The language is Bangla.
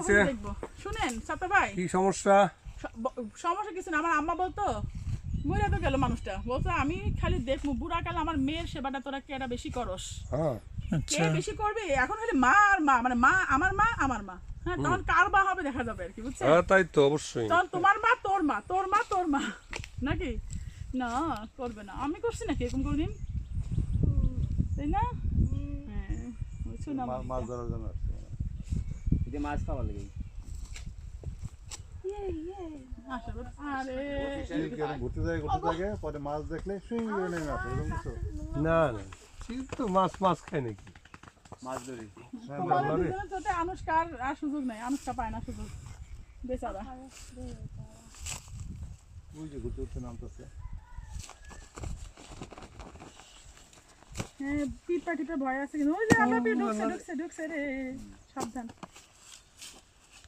হয়েছে? দেখবো। শুনেন সাতা ভাই, কি সমস্যা? সমস্যা কিছু না। আমার আম্মা বলতো মরে তো গেল মানুষটা, বলতো আমি খালি দেখবো বুড়া কাল আমার মেয়ের সেবাটা তোরা কেটা বেশি করস, হ্যাঁ কে বেশি করবে। এখন হলে মা আর মা, মানে মা আমার মা, হ্যাঁ তখন কার বা হবে দেখা যাবে আর কি, বুঝছেন? হ্যাঁ তাই তো অবশ্যই। তখন তোমার মা তোর মা, তোর মা তোর মা, নাকি? না করবে না, আমি করছি নাকি এরকম কোনদিন, তাই না? হ্যাঁ বুঝছো না, মাছ ধরার জন্য আসছে এটা মাছ খাওয়ার লাগে আরে ঘুরতে যায় পরে মাছ দেখলে সুই করে নেমে আসে এরকম কিছু না না শীত তো মাছ মাছ খায় নাকি? মাছ ধরি তোমাদের দুজনের সাথে আনুষ্কার আর সুযোগ নাই, আনুষ্কা পায় না সুযোগ, বেচারা। ওই যে ঘুরতে ঘুরতে নামতেছে হ্যাঁ পিঁপড়া টিপে ভয় আছে কিন্তু, ওই যে আমরা ঢুকছে রে, সাবধান।